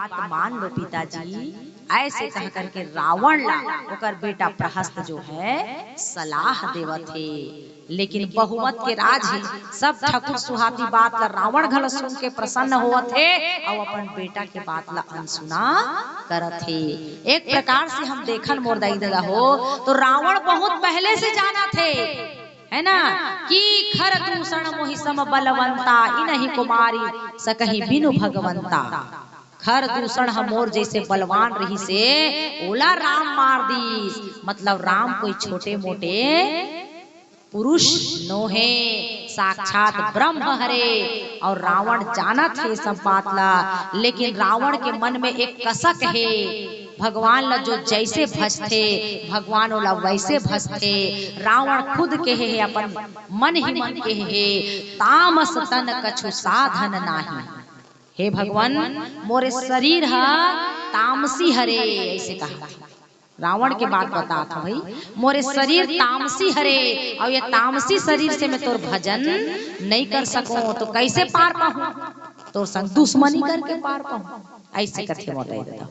बात मान लो पिताजी, ऐसे कह करके रावण ला ओकर बेटा प्रहस्त जो है सलाह देवत थे। लेकिन बहुमत के राज ही सब ठाकुर सुहाती बात ला रावण घल सुन के प्रसन्न होवत थे और अपन बेटा के बात ला अनसुना करत थे। एक प्रकार से हम देखन मोर दाई दादा हो तो रावण बहुत पहले से जाना थे, है ना, कि खर दूषण मोहि सम बलवंता इनहि कुमारी सकहि बिनु भगवंता। खर दूषण हमोर जैसे बलवान रही से ओला राम मार दी, मतलब राम कोई छोटे मोटे पुरुष नोहे, साक्षात ब्रह्म हरे। और रावण जानत है सब बात ला, लेकिन रावण के मन में एक कसक है, भगवान ला जो जैसे भजते भगवान ओला वैसे भजते। रावण खुद के है अपन मन ही मन के है, तामस तन कछु साधन नाही। हे भगवान मोरे शरीर है तामसी हरे, ऐसे कहा रावण के बात बता था भाई, मोरे शरीर तामसी हरे और ये तामसी शरीर से मैं तोर भजन नहीं कर सकूं तो कैसे पार पाऊं, तोर संग दुश्मनी करके पार पाऊं। ऐसे कथे मोटाई देता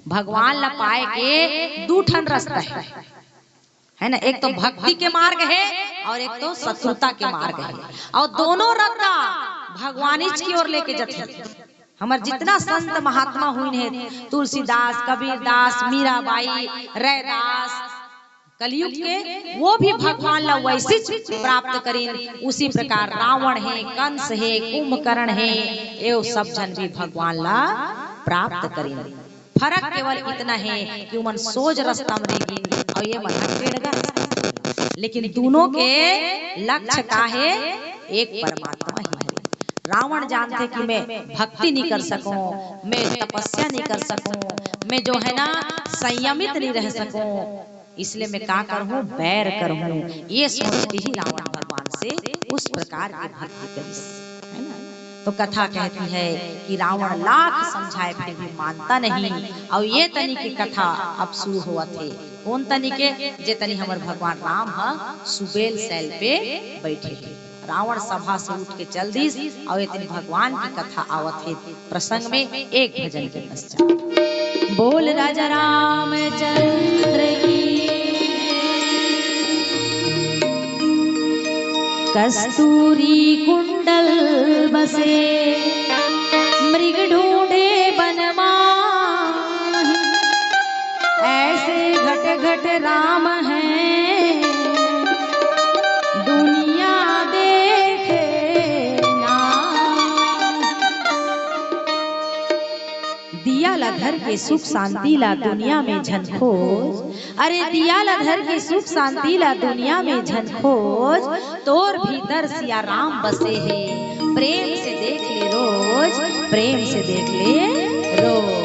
भगवान ला पाए के दू ठन रास्ता है ना, एक तो भक्ति के मार्ग है और एक तो शत्रुता के मार्ग है, और दोनों रास्ता भगवान की ओर लेके जाते। हमार जितना संत महात्मा हुई है, तुलसीदास, कबीरदास, मीराबाई, रैदास, कलयुग के, वो भी भगवान ला वैसे प्राप्त करें। उसी प्रकार रावण है, कंस है, कुंभकर्ण है, ये सब जन भी भगवान ला प्राप्त करें। फर्क केवल इतना है कि उमन सोच रास्ता में रहेगी और ये मन, लेकिन दोनों के लक्ष्य का है एक परमात्मा ही है। रावण जानते कि मैं भक्ति नहीं कर सकूं, मैं तपस्या नहीं कर सकूं, मैं जो है ना संयमित नहीं रह सकूं, इसलिए मैं क्या करूं, बैर करूं। ये सोच के ही रावण भगवान से उस प्रकार की भक्ति करी, है ना। तो कथा कहती है कि रावण लाख समझाए फिर भी मानता नहीं, और ये तनी की कथा अब शुरू हुआ थे। कौन तनी के, जे तनी हमारे भगवान राम है सुबेल शैल पे बैठे थे। रावण सभा से उठ के चल दी और इतनी भगवान की कथा आवत है। प्रसंग में एक भजन के पश्चात बोल राजा रामचंद्र की, कस्तूरी कुंडल बसे मृग ढूंढे बनवा, ऐसे घट घट राम हैं दुनिया देखे ना। दिया ला धर के सुख शांति ला दुनिया में झनखोज, अरे दिया ला धर के सुख शांति ला दुनिया में झनखोज, तोर भीतर सिया राम बसे है, प्रेम से देख ले रोज, प्रेम से देख ले रोज।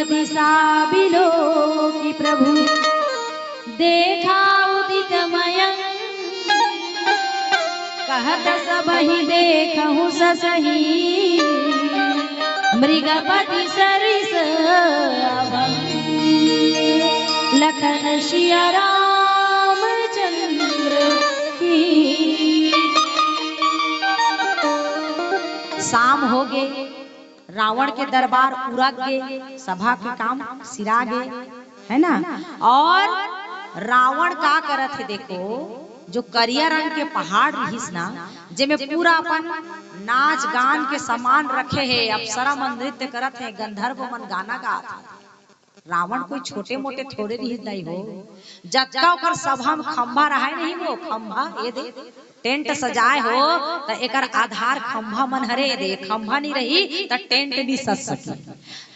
मृगपति सा बिलो की प्रभु देखा उदित मयंक कहत सबहि देखहु ससही मृगपति सरिस अभंग लखन सिया रामचंद्र की। शाम हो गए, रावण के दरबार पूरा गए, सभा के काम सिरा गए, है ना। और रावण का करत है देखो, जो करिया रंग के पहाड़ रहीस ना, जेमे पूरा अपन नाच गान के सामान रखे है, अप्सरा मन नृत्य करत है, गंधर्व मन गाना गात है। रावण कोई छोटे मोटे थोड़े नहीं हो, जत्का ओकर सभा में खंभा रहा नहीं, वो खंभा ये दे टेंट सजाए हो तो एकर आधार खंभा मन हरे दे, खंभा नहीं रही तो टेंट नहीं सज सकी।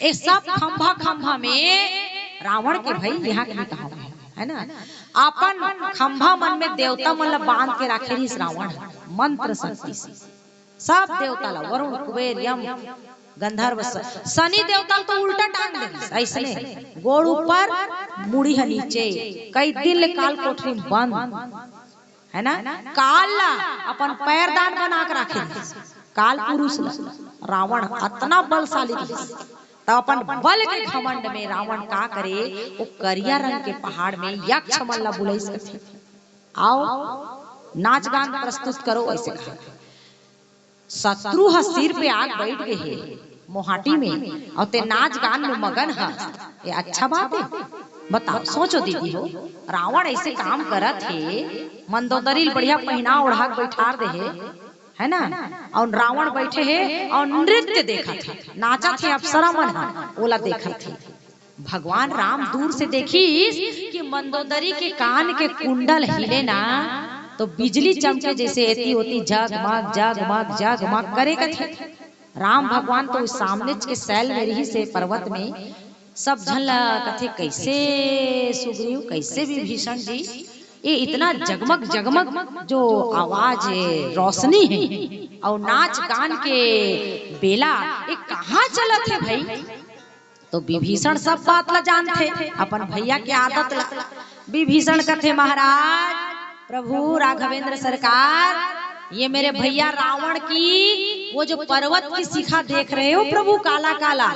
ए सब खंभा खंभा में रावण के भाई यहाँ के कहा है ना, अपन खंभा मन में देवता मन बांध के रखे रही रावण मंत्र शक्ति से। सब देवता ला वरुण कुबेर यम गंधर्व शनि देवता तो उल्टा टांग दे, ऐसने गोड़ ऊपर मुड़ी है नीचे, कई दिन काल कोठरी बंद, है ना। काल ला अपन पैरदान बना के रखे, काल पुरुष रावण इतना बलशाली तो अपन बल के घमंड में रावण का करे, वो करिया रंग के पहाड़ में यक्ष मल्ला बुलाई सकते, आओ नाच गान प्रस्तुत करो। ऐसे शत्रु सिर पे आग बैठ गए है मोहाटी में और ते नाच गान में मगन है, ये अच्छा बात है। बताओ सोचो दीदी हो, रावण ऐसे काम करत है, मंदोदरी बढ़िया पहना ओढ़ा बैठा दे है ना, और रावण बैठे है और नृत्य देखा थे, नाचा थे, अप्सरा मन ओला देखा थे। भगवान राम दूर से देखी कि मंदोदरी के कान के कुंडल हिले ना तो बिजली चमके जैसे एती होती जगमग जगमग जगमग करे थे। राम भगवान तो सामने के सैल में रही से पर्वत में सब झल्ला कथे, कैसे सुग्रीव कैसे विभीषण जी, ये इतना जगमग जगमग जो आवाज रोशनी है और नाच गान के बेला ये कहाँ चला थे भाई। तो विभीषण सब बात ला जानते, अपन भैया के आदत ला। विभीषण कथे, महाराज प्रभु राघवेंद्र सरकार, ये मेरे भैया रावण की वो जो पर्वत की शिखा देख रहे हो प्रभु, काला काला,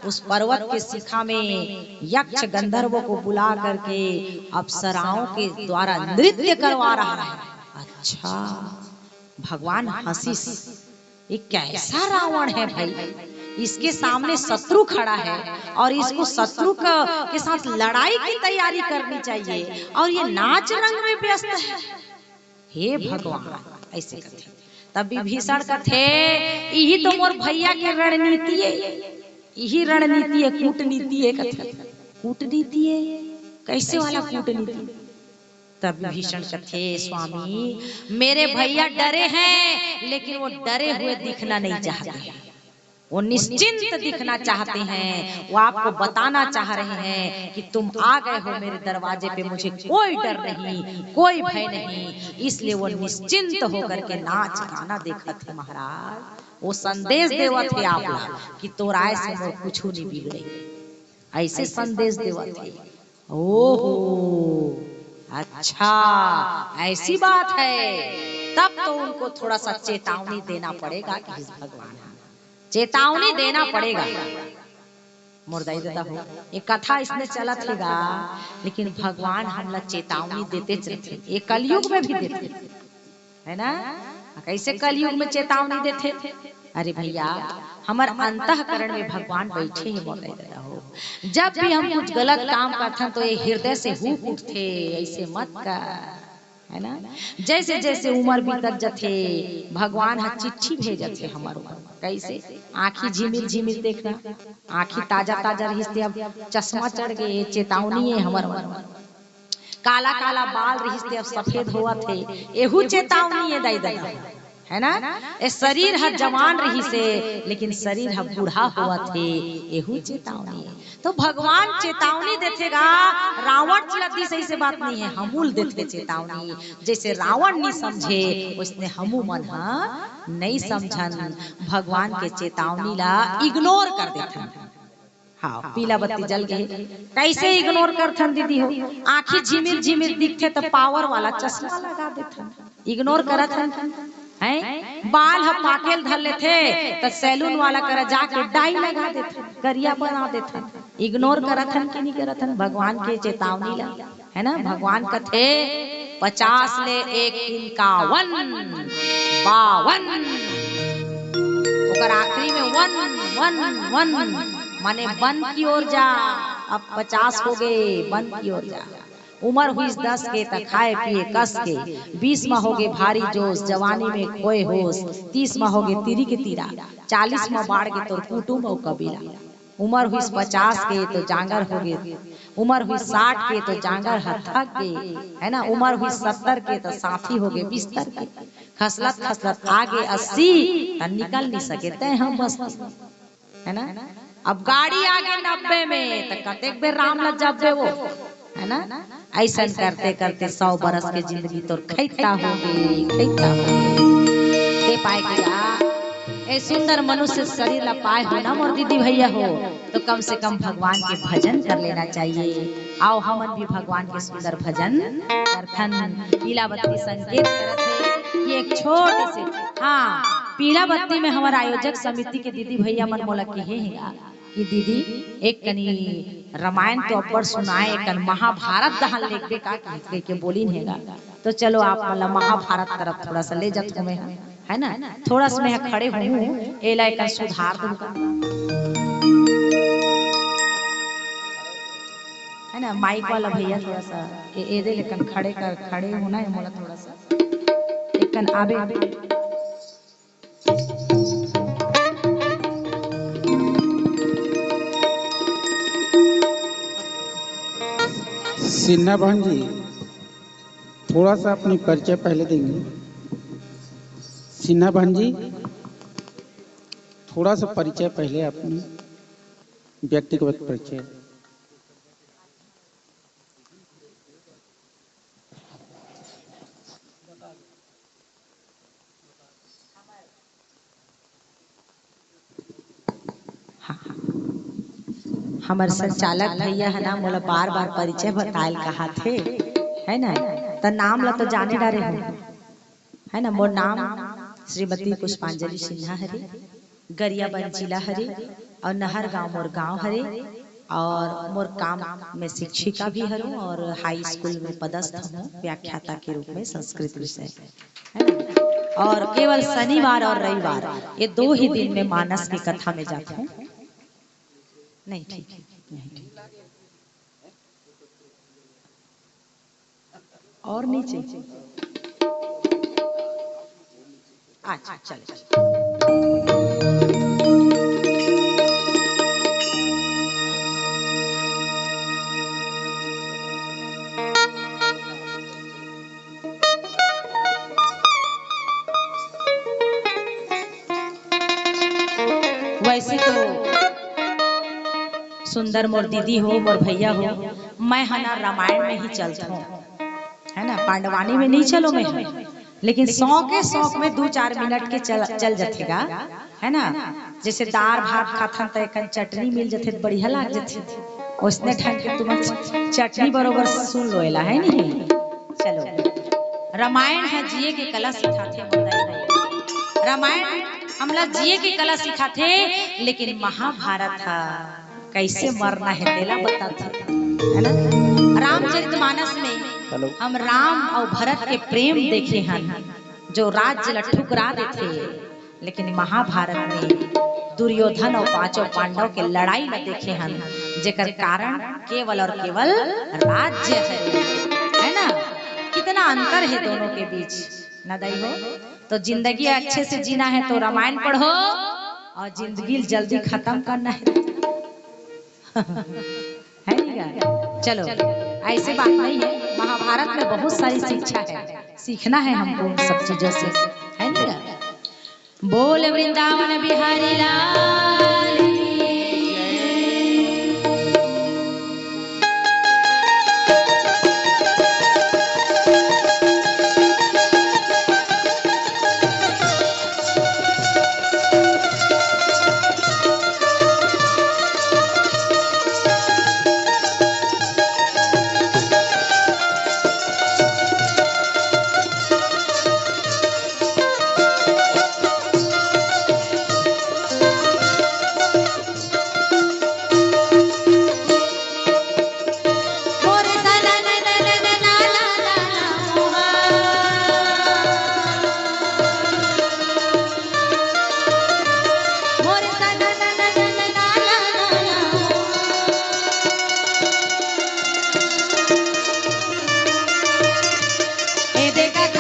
उस पर्वत के शिखा में यक्ष गंधर्वों को बुला करके अप्सराओं के द्वारा नृत्य करवा रहा है। अच्छा, भगवान हंसी, ये कैसा रावण है भाई, इसके सामने शत्रु खड़ा है और इसको शत्रु के साथ लड़ाई की तैयारी करनी चाहिए और ये नाच रंग में व्यस्त है। हे भगवान, ऐसे कथे। तब विभीषण कथे, यही तो मोर भैया के रणनीति है, यही रणनीति है, कूटनीति है। कथे कूटनीति है, कैसे वाला कूटनीति। तब विभीषण कथे, स्वामी मेरे भैया डरे हैं लेकिन वो डरे हुए दिखना नहीं चाहते, वो निश्चिंत दिखना चाहते हैं, वो आपको बताना चाह रहे हैं कि तुम आ गए हो मेरे दरवाजे पे, मुझे कोई डर नहीं, कोई भय नहीं, इसलिए वो निश्चिंत होकर के नाच गाना देखा थे। महाराज वो संदेश देवा थे आप कि तोराय से मोर कुछ नहीं बिगड़े, ऐसे संदेश देवा थे। ओहो अच्छा, ऐसी बात है, तब तो उनको थोड़ा सा चेतावनी देना पड़ेगा कि भगवान, चेतावनी देना पड़ेगा। मुर्दाई देता हो, ये कथा इसने चला थेगा, लेकिन भगवान हमला चेतावनी देते चलते, ये कलयुग में भी देते है ना। कैसे कलयुग में चेतावनी देते, अरे भैया हमार अंतःकरण में भगवान बैठे ही मुर्दाई देता हो, जब भी हम कुछ गलत काम करते तो ये हृदय से हुक उठते, ऐसे मत कर, है ना। जैसे जैसे उम्र बीतत जथे भगवान हा चिट्ठी भेजते हमारो, कैसे आँखी झिमिर झिमिर देखना, आँखी ताजा ताजा रहिस्ते, अब चश्मा चढ़ गए, चेतावनी है हमार मन। काला काला बाल रहिस्ते अब सफेद हुआ थे, एहू चेतावनी है दाई दाई, है ना। ए शरीर हा जवान रही से लेकिन शरीर हा बूढ़ा हुआ थे, एहू चेतावनी है। तो भगवान चेतावनी देतेगा, रावण चलती सही से बात नहीं है, हमूल देते चेतावनी। जैसे रावण नहीं समझे उसने हमू मन नहीं समझन, भगवान के चेतावनी ला इग्नोर कर देते। हाँ पीला बत्ती जल गई, कैसे इग्नोर करथन दीदी हो, आंखी झिमिर झिमिर दिखते तो पावर वाला चश्मा लगा देथन, इग्नोर करत हैं। बाल ह पाकेल धर लेथे तो सैलून वाला कर जाके डाई लगा देथन, करिया बना देथन, इग्नोर करथन कि नहीं करथन भगवान के चेतावनी ला, है ना। भगवान कथे 50 ले 1 52 आखिरी में वन वन वन माने वन की ओर जा, अब 50 हो गए वन की ओर जा। उम्र हुई 10 के त खाए पिए कस के, 20 में हो गए भारी जोश, जवानी में खोए होश, 30 में हो गए तिरी के तीरा, 40 में बाढ़ के तोर कुटुंब और कबीला। उम्र हुई 50 के तो जांगर हो गए, उम्र हुई 60 के तो जांगर थक गए, है ना। उम्र हुई 70 के तो साथी हो गए बिस्तर के, खसलत खसलत आगे 80 तो निकल नहीं सके ते हम बस, है ना। अब गाड़ी आगे 90 में तो कतेक बेर राम ल जब्बे वो, है ना। ऐसा करते करते 100 बरस के जिंदगी तो खैता हो गई, खैता हो गई। दे पाए किया ए सुंदर मनुष्य शरीर ला पाए हो ना मोर दीदी भैया हो, तो कम से कम भगवान के भजन कर लेना चाहिए। आओ हमन भी भगवान के सुंदर भजन करथन। पीला बत्ती संकेत करत है, ये एक छोटे से हाँ पीला बत्ती में हमारा आयोजक समिति के दीदी भैया मन मोला के है कि दीदी एक कनी रामायण तो अब्बड़ सुनाए, एक महाभारत दहल लेके का कह के बोली नेगा, तो चलो आप वाला महाभारत तरफ थोड़ा सा ले जाते में, है ना। थोड़ा सा मैं खड़े हूँ ए लायक सुधार दूंगा, है ना। माइक वाला भैया थोड़ा सा ए दे लेकिन खड़े होना है मोला थोड़ा सा एक कन आबे। सिन्हा बहन जी थोड़ा सा अपनी परिचय पहले देंगे। सिन्हा बहन जी थोड़ा सा परिचय पहले, अपनी व्यक्तिगत परिचय। हमारे संचालक भैया है ना मोला बार बार परिचय बताए कहा थे, है ना। तो नाम ला तो जाने डारे हो, है ना। मोर नाम श्रीमती पुष्पांजलि सिन्हा हरे, गरियाबंद जिला हरे और नहर गांव मोर गांव हरे, और मोर काम में शिक्षिका भी हूँ और हाई स्कूल में पदस्थ हूँ व्याख्याता के रूप में संस्कृत विषय, है ना। और केवल शनिवार और रविवार ये 2 ही दिन में मानस की कथा में जाता हूँ। नहीं ठीक है, नहीं ठीक और नीचे अच्छा चले। वैसे तो सुंदर मोर दीदी हो मोर भैया हो, मैं हना रामायण में ही चलता हूँ, है ना। पांडवानी में नहीं चलो मैं, लेकिन शौक में 2-4 मिनट के चल जातेगा, है ना। जैसे दाल भात खाथन तो एक चटनी मिल जाते तो बढ़िया लाग जाते, उसने ढंग के तुम चटनी बरोबर सुन लोएला, है नहीं। चलो रामायण है जिए के कला सिखाते, रामायण हमला जिए के कला सिखाते, लेकिन महाभारत था कैसे मरना है तेला बताते, है ना। रामचरितमानस में हम राम और भरत के प्रेम देखे हैं जो राज्य ला ठुकरा देते, लेकिन महाभारत में दुर्योधन और 5 पांडव के लड़ाई में देखे हैं जेकर कारण केवल और केवल राज्य है ना। कितना अंतर है दोनों के बीच न दई हो। तो जिंदगी अच्छे से जीना है तो रामायण पढ़ो, और जिंदगी जल्दी खत्म करना है है नहीं। चलो ऐसे बात नहीं है, महाभारत में बहुत सारी शिक्षा है, सीखना है हमको उन सब चीजों से, है नहीं। बोल वृंदावन बिहारी लाल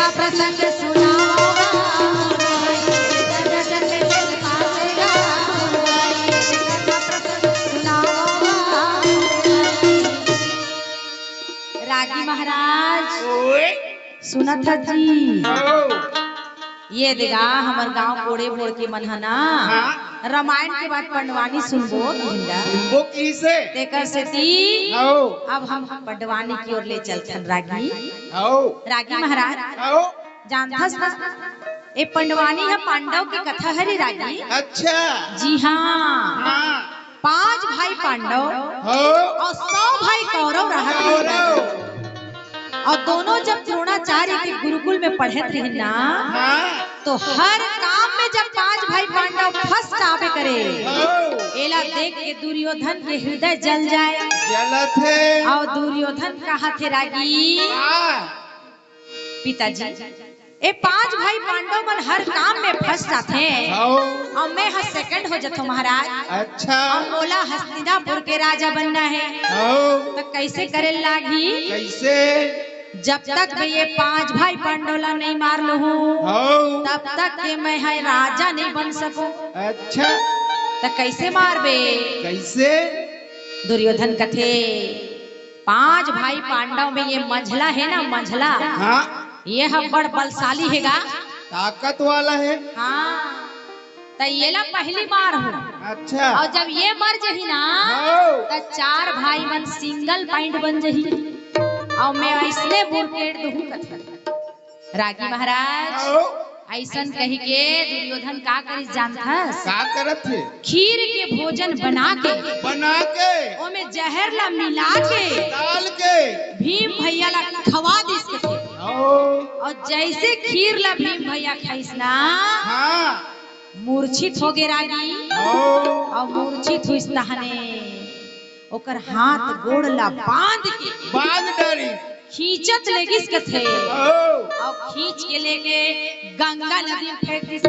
कथा प्रसंग सुनाओगा कथा प्रसंग सुनाओगा। रागी महाराज सुना था जी, ये देगा हमार गांव कोड़े बोड़ के मनहना रामायण के बाद पंडवानी सुनबो वो किसे तेकर से ती अब हम पंडवानी की ओर ले चलथन। रागी रागी महाराज जानथस ना ए पंडवानी है पांडव की कथा है रे रागी। अच्छा जी हाँ, 5 भाई पांडव और 100 भाई कौरव रहा और दोनों जब द्रोणाचार्य के गुरुकुल में पढ़त रहे ना तो हर काम में जब 5 भाई पांडव फर्स्ट आवे करे एला देख के दुर्योधन के हृदय जल जाए। जलत है और दुर्योधन कहा थे रागी पिताजी ए 5 भाई पांडव मन हर काम में फंस जाते और मैं हर सेकंड हो जाता महाराज। अच्छा और मोला हस्तिनापुर के राजा बनना है तो कैसे करे लागी? कैसे? जब तक मैं ये 5 भाई पांडवला नहीं मार लू तब तक के मैं है राजा नहीं बन सकूं। अच्छा तो कैसे मारबे? कैसे? दुर्योधन कथे 5 भाई पांडव में ये मंझला है ना मंझला, ये हम बड़ बलशाली हैगा, ताकत वाला है। हाँ तो ये ला पहली बार हूँ। अच्छा और जब ये मर जही ना तो 4 भाई मन सिंगल पॉइंट बन जही और मैं ऐसने बुरकेट दूँ कथा। रागी महाराज ऐसन कही के दुर्योधन का करी जानथस? का करत थे? खीर के भोजन बना के ओमे जहर ला मिला के डाल के भीम भैया ला खवा दिस के थे। और जैसे खीर ला भीम भैया खाइस ना मूर्छित हो गे रागी। और मूर्छित हुइस तहने ओकर हाथ गोड़ ला बांध डाली खींचत लेगिस के थे और खींच के लेके गंगा नदी में फेंक दिस।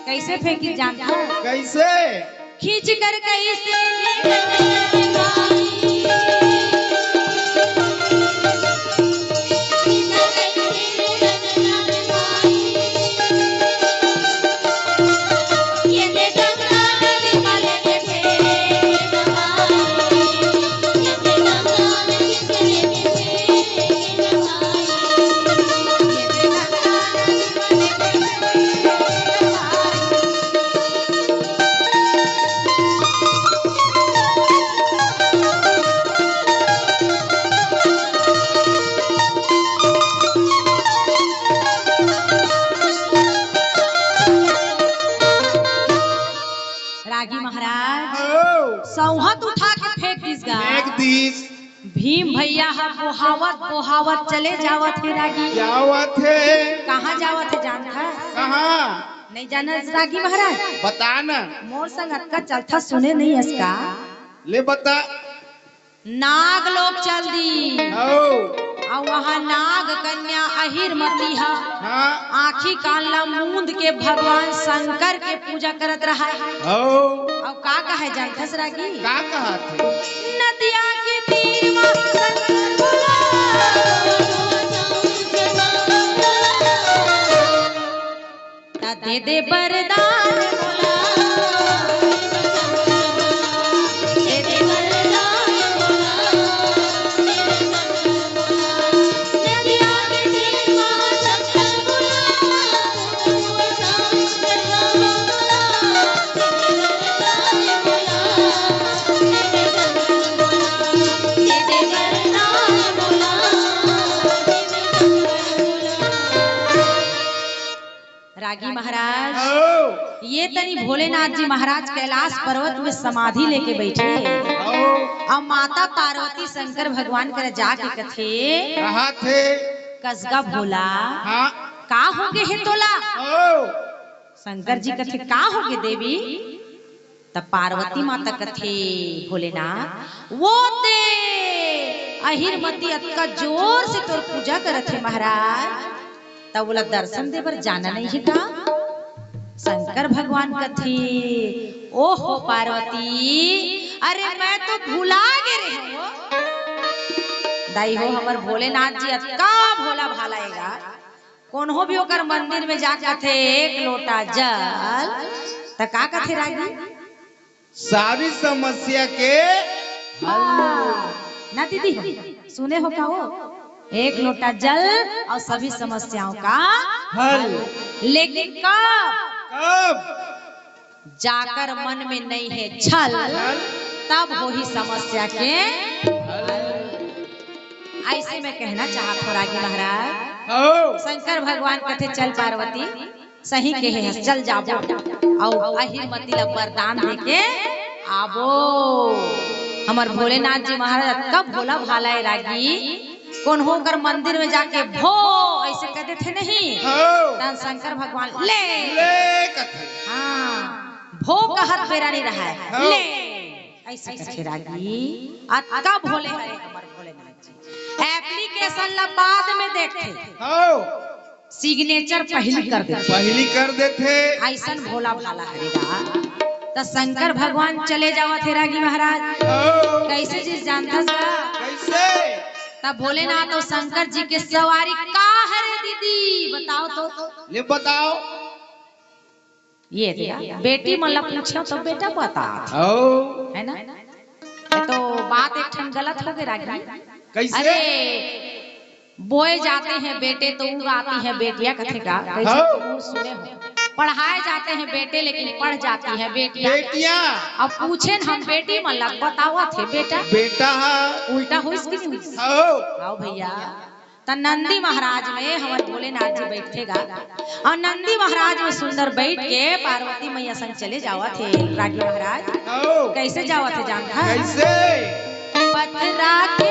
कैसे फेंकी जानता? कैसे? खींच कर कैसे सौहत उठा के फेंक दिस। भीम भैया बोहावत चले जावत है रागी। कहाँ जावत है जानता? कहाँ? नहीं जाना रागी महाराज? बता ना। मोर संग अक्का चलता सुने नहीं इसका। ले बता। नाग लोग चल दी और वहाँ नाग कन्या अहिर मती है आँखी कानला मूंद के भगवान शंकर के पूजा करत रहा है। और का कहे जानथस रागी? का कहा थे? नदिया के तीर में शंकर बोला दे दे वरदान बोला रागी महाराज ये तनी भोलेनाथ जी महाराज कैलाश पर्वत में समाधि लेके बैठे और माता पार्वती शंकर भगवान कर जाके कथे कसगा भोला का होगे हे तोला? शंकर जी कथे का होगे देवी? तब पार्वती माता कथे भोलेनाथ वो दे अहिरमती अतका जोर से तोर पूजा करत है महाराज तब बोला दर्शन दे बर जाना नहीं है का? शंकर भगवान कथे ओहो पार्वती अरे मैं तो भुला गे रे हो दाई हो हमर भोलेनाथ जी अतका भोला भाला है कोनो भी ओकर मंदिर में जा कथे एक लोटा जल त का कथे रागी सारी समस्या के ना दीदी सुने हो का हो एक लोटा जल और सभी समस्याओं का हल। लेकिन कब कब जाकर मन में नहीं है छल तब हो ही समस्या के ऐसे में कहना चाहत हो रागी महाराज शंकर भगवान कथे चल पार्वती सही के है चल जाबो और अहिर मती ला वरदान देके आबो हमर भोलेनाथ जी महाराज कब भोला भाला है रागी कौन होकर मंदिर में जाके भो ऐसे कहते थे नहीं तन शंकर भगवान ले हाँ भो कहत बेरा नहीं रहा है ले ऐसे कथे रागी अतका भोले हरे हमर भोलेनाथ जी एप्लीकेशन ला बाद में देखते सिग्नेचर पहली कर देते ऐसा भोला भाला हरेगा तो शंकर भगवान चले जावा थे रागी महाराज कैसे चीज जानता था कैसे तब भोलेनाथ और शंकर जी के सवारी का है रे दीदी बताओ तो ले बताओ ये बेटी मतलब पूछो तो बेटा बता है ना तो बात एक ठन गलत हो गई रागी कैसे अरे बोए जाते हैं बेटे तो उगाती है बेटियां कथे का कैसे सुने हो पढ़ाए जाते हैं बेटे लेकिन पढ़ जाती है बेटियां अब पूछे हम बेटी मतलब बतावा थे बेटा उल्टा हो इसकी आओ भैया तो नंदी महाराज में हमारे भोलेनाथ जी बैठेगा और नंदी महाराज में सुंदर बैठ के पार्वती मैया संग चले जावा थे रागी महाराज कैसे जावा थे जानता कैसे पथरा के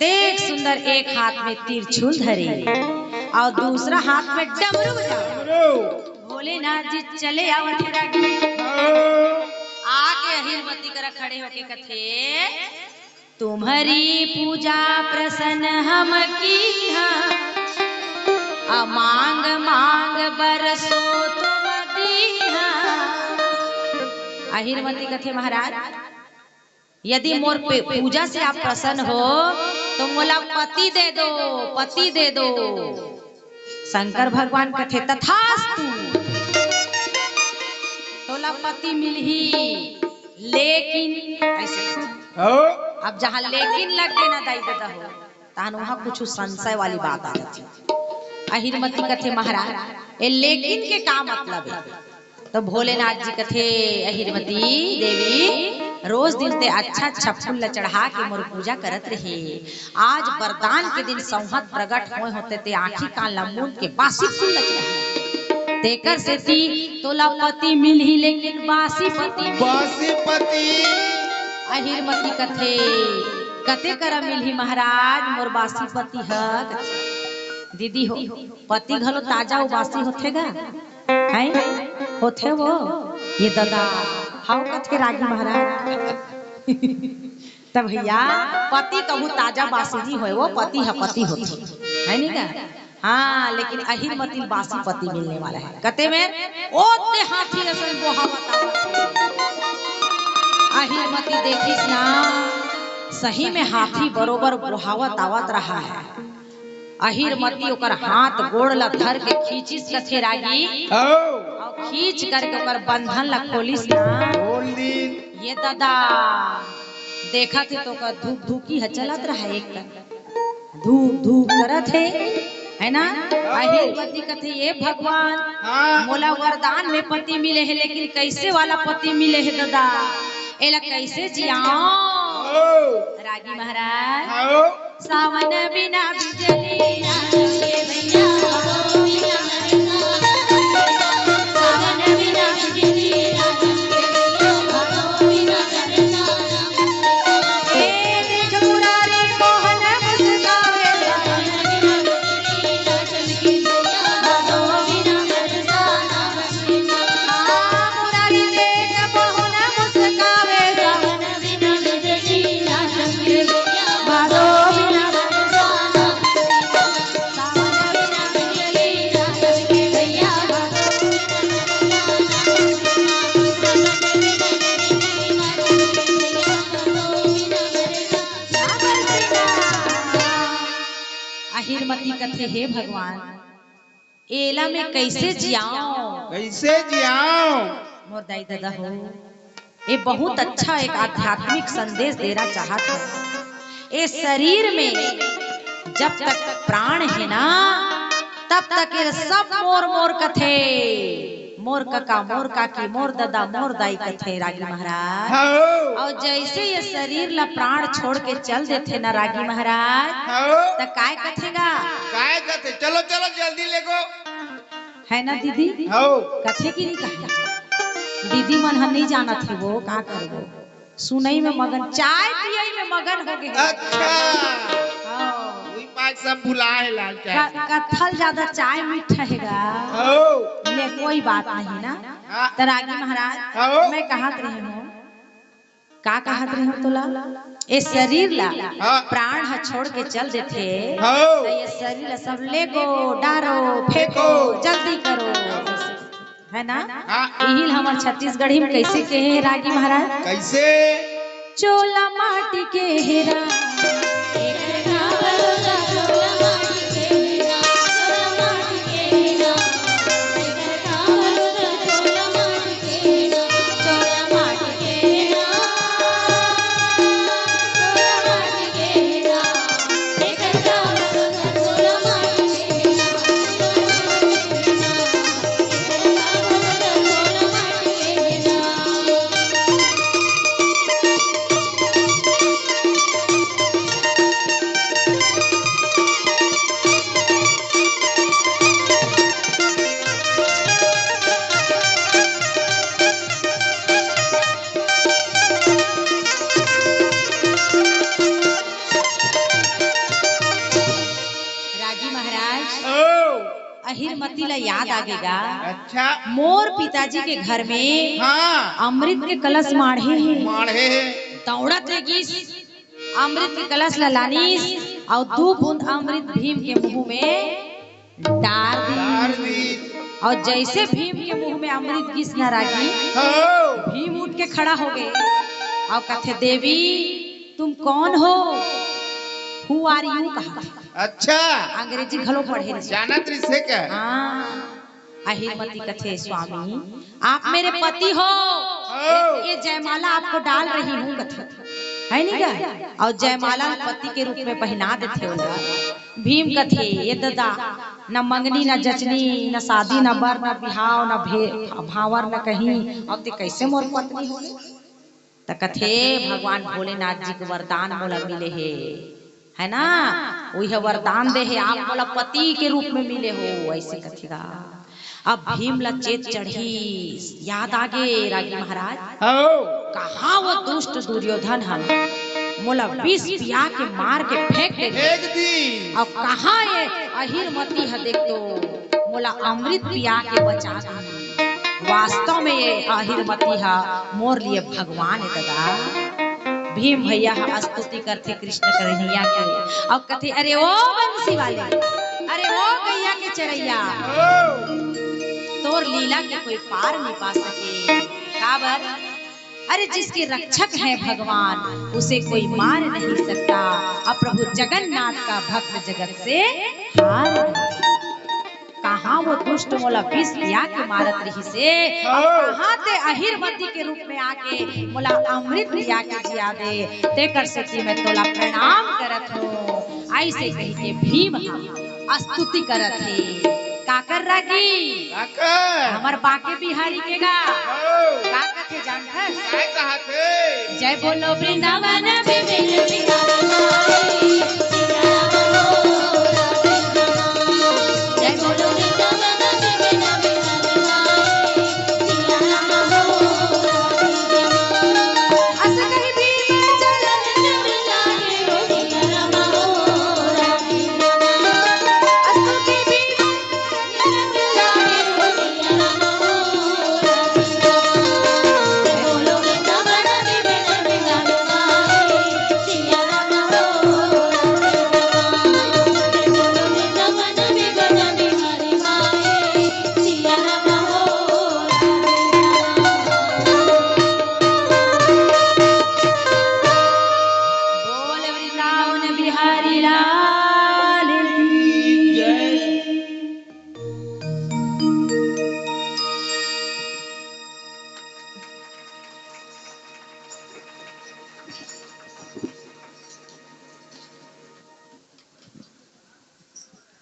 देख सुंदर एक हाथ में त्रिशूल धरे और दूसरा हाथ में डमरू बजाओ भोलेनाथ जी चले आवत रागी आके अहिरवती कर खड़े होके कथे तुम्हारी पूजा प्रसन्न हम की मांग मांग बरसो तुम दीहा अहिरवती कथे महाराज यदि मोर पूजा से आप प्रसन्न हो तो मोला पति दे दो शंकर भगवान कथे तथास्तु तोला पति मिलही लेकिन ऐसे अब जहाँ लेकिन लग के ना दाई देता हो तहन वहाँ कुछ संशय वाली बात आ जाती अहिरमती कथे महाराज ए लेकिन के का मतलब है तो भोलेनाथ जी कथे अहिरमती देवी रोज दिन ते अच्छा फूल चढ़ा के मोर पूजा करत रहे आज वरदान के दिन संहत प्रकट होए होते ते आँखी कान लमून के बासी फूल चढ़ा तेकर से ती तोला पति मिलही लेकिन बासी पति अहिरमती कथे कते कर मिलही महाराज मोर बासी पति ह दीदी हो पति घलो ताजा उबासी होथेगा है होथे वो ये दादा हाउ कथे रागी महाराज तब भैया पति कहूँ ताजा बासी नहीं होए वो पति होती है नहीं का हाँ लेकिन अहिरमती बासी पति मिलने वाला है कते में ओते हाथी असल बोहा अहिरमती देखिस ना सही में हाथी बरोबर बोहावत आवत रहा है अहिरमती ओकर हाथ गोड़ ला धर के खींचिस कथे रागी और खींच करके ओकर बंधन ला खोलिस ना ये दादा देखा थे तो ओकर धूप धूकी है चलत रहा एक धूप धूप करत है ना अहिरमती कथे ये भगवान मोला वरदान में पति मिले है लेकिन कैसे वाला पति मिले है दादा एला कैसे जियाओ रागी महाराज सावन बिना बिजली ना लगे भैया सावन बिना बिजली ना लगे ए देख मुरारी मोहन मुस्कावे अहिरमती कथे हे भगवान एला में कैसे जियाओ कैसे जियाओ। मोर दाई दादा हो ये बहुत अच्छा एक आध्यात्मिक संदेश देना चाहत है। ये शरीर में जब तक प्राण है ना तब तक ये सब मोर मोर कथे मोर काका मोर काकी मोर दादा मोर दाई कथे रागी महाराज। और जैसे ये शरीर ला प्राण छोड़ के चल देते ना रागी महाराज तो काय कथेगा काय कथे चलो चलो जल्दी लेगो है ना दीदी कथे की नहीं कहे दीदी मन हम नहीं जाना थे वो का करबो सुनई में मगन चाय पियई में मगन हो गए। अच्छा वही पाक सब भुलाए लाल चाय कथल ज्यादा चाय मीठ रहेगा ले कोई बात नहीं ना। तो रागी महाराज मैं कहत रही हूँ का कहत रही हूँ तोला ये शरीर ला प्राण ह छोड़ के चल देते तो ये शरीर ला सब ले गो डारो फेंको जल्दी करो है ना। यही हमार छत्तीसगढ़ी में कैसे कहे रागी महाराज कैसे चोला माटी के हेरा अहिरमती ला याद आगेगा। अच्छा मोर पिताजी के घर में अमृत के कलश माढ़े दौड़त रेगिस अमृत के कलश ला लानीस और 2 बूंद अमृत भीम के मुंह में डाल दी और जैसे भीम के मुंह में अमृत गिस न रागी भीम उठ के खड़ा हो गए और कथे देवी तुम कौन हो हु आर यू कहा। अच्छा अंग्रेजी घलो पढ़े जानत रिसे क्या अहिरमती कथे स्वामी आप मेरे पति हो ये जयमाला आपको डाल रही हूँ कथे है नहीं क्या और जयमाला पति के रूप में पहना देते हो भीम कथे ये दादा न मंगनी न जचनी न शादी न बर न बिहाव न भावर न कहीं अब ते कैसे मोर पत्नी हो त कथे भगवान भोलेनाथ जी के वरदान मोला मिले है ना वही वरदान दे है आप मोला पति के रूप में मिले हो ऐसे कथेगा। अब भीम ला चेत चढ़ी याद आगे रागी महाराज कहा वो दुष्ट दुर्योधन हम मोला विष पिया के मार के फेंक दी अब कहा ये अहिरमती है देख तो मोला अमृत पिया के बचा दी वास्तव में ये अहिरमती है मोर लिए भगवान है दादा। भीम भैया स्तुति करते कृष्ण कन्हैया के और कथे अरे ओ बंसी वाले अरे ओ गैया के चरैया तोर लीला के कोई पार नहीं पा सके काबर अरे जिसके रक्षक है भगवान उसे कोई मार नहीं सकता अब प्रभु जगन्नाथ का भक्त जगत से हार कहाँ वो दुष्ट मोला विष पिया के मारत रही से कहाँ ते अहिरमती के रूप में आके मोला अमृत पिया के जिया दे ते कर सकी मैं तोला प्रणाम करत हूँ ऐसे कही के भीम स्तुति करत है का कर रागी हमार बाके बिहारी के गा का कथे जानत है जय बोलो वृंदावन में